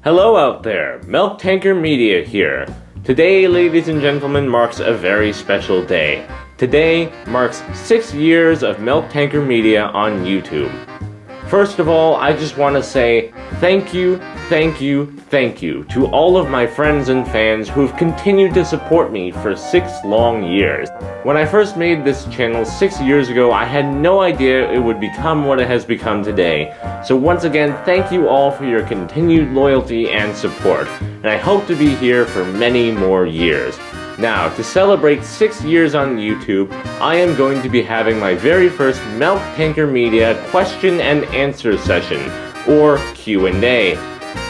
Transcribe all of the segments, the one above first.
Hello out there, MilkTankerMedia here. Today, ladies and gentlemen, marks a very special day. Today marks 6 years of MilkTankerMedia on YouTube. First of all, I just want to say thank you to all of my friends and fans who've continued to support me for 6 long years. When I first made this channel 6 years ago, I had no idea it would become what it has become today. So once again, thank you all for your continued loyalty and support, and I hope to be here for many more years. Now, to celebrate 6 years on YouTube, I am going to be having my very first MilkTankerMedia question and answer session, or Q&A.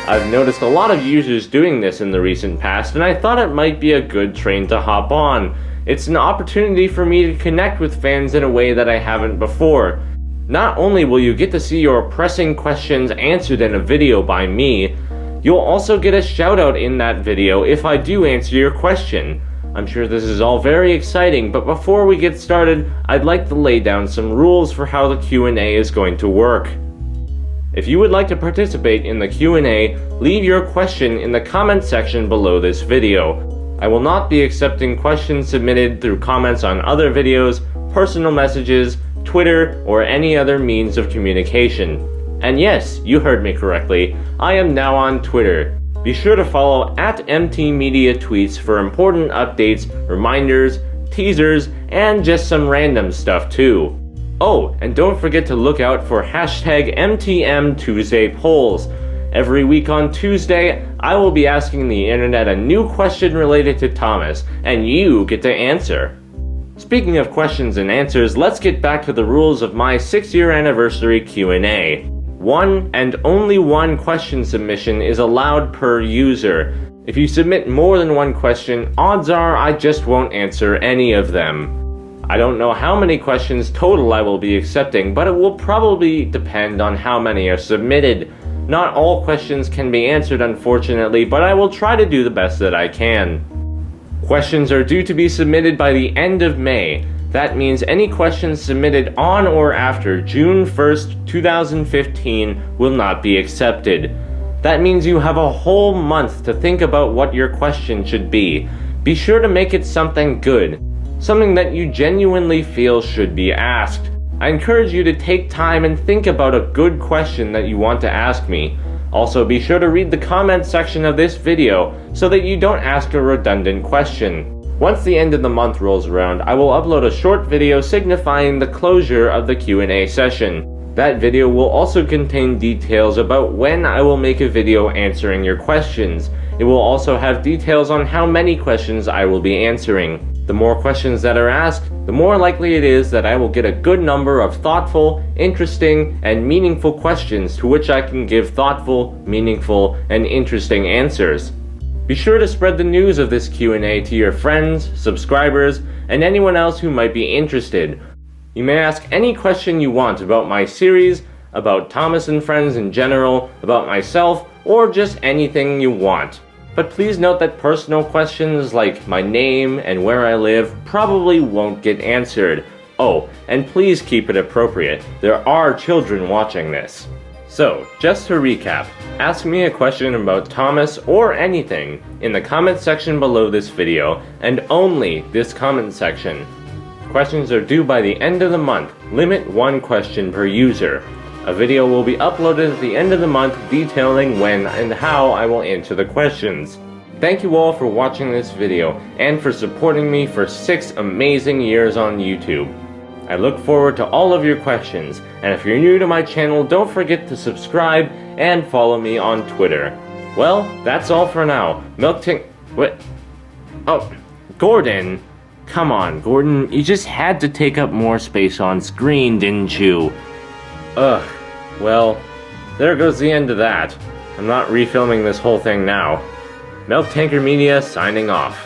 I've noticed a lot of users doing this in the recent past, and I thought it might be a good train to hop on. It's an opportunity for me to connect with fans in a way that I haven't before. Not only will you get to see your pressing questions answered in a video by me, you'll also get a shout out in that video if I do answer your question. I'm sure this is all very exciting, but before we get started, I'd like to lay down some rules for how the Q&A is going to work. If you would like to participate in the Q&A, leave your question in the comment section below this video. I will not be accepting questions submitted through comments on other videos, personal messages, Twitter, or any other means of communication. And yes, you heard me correctly, I am now on Twitter. Be sure to follow @MTMediaTweets for important updates, reminders, teasers, and just some random stuff too. Oh, and don't forget to look out for #MTMTuesday polls. Every week on Tuesday, I will be asking the internet a new question related to Thomas, and you get to answer. Speaking of questions and answers, let's get back to the rules of my 6-year anniversary Q&A. One and only one question submission is allowed per user. If you submit more than one question, odds are I just won't answer any of them. I don't know how many questions total I will be accepting, but it will probably depend on how many are submitted. Not all questions can be answered, unfortunately, but I will try to do the best that I can. Questions are due to be submitted by the end of May. That means any questions submitted on or after June 1st, 2015 will not be accepted. That means you have a whole month to think about what your question should be. Be sure to make it something good, something that you genuinely feel should be asked. I encourage you to take time and think about a good question that you want to ask me. Also, be sure to read the comment section of this video so that you don't ask a redundant question. Once the end of the month rolls around, I will upload a short video signifying the closure of the Q&A session. That video will also contain details about when I will make a video answering your questions. It will also have details on how many questions I will be answering. The more questions that are asked, the more likely it is that I will get a good number of thoughtful, interesting, and meaningful questions to which I can give thoughtful, meaningful, and interesting answers. Be sure to spread the news of this Q&A to your friends, subscribers, and anyone else who might be interested. You may ask any question you want about my series, about Thomas and Friends in general, about myself, or just anything you want. But please note that personal questions like my name and where I live probably won't get answered. Oh, and please keep it appropriate. There are children watching this. So, just to recap, ask me a question about Thomas or anything in the comment section below this video, and only this comment section. Questions are due by the end of the month. Limit one question per user. A video will be uploaded at the end of the month detailing when and how I will answer the questions. Thank you all for watching this video and for supporting me for 6 amazing years on YouTube. I look forward to all of your questions, and if you're new to my channel, don't forget to subscribe and follow me on Twitter. Well, that's all for now. What? Oh, Gordon. Come on, Gordon, you just had to take up more space on screen, didn't you? Ugh, well, there goes the end of that. I'm not refilming this whole thing now. MilkTankerMedia signing off.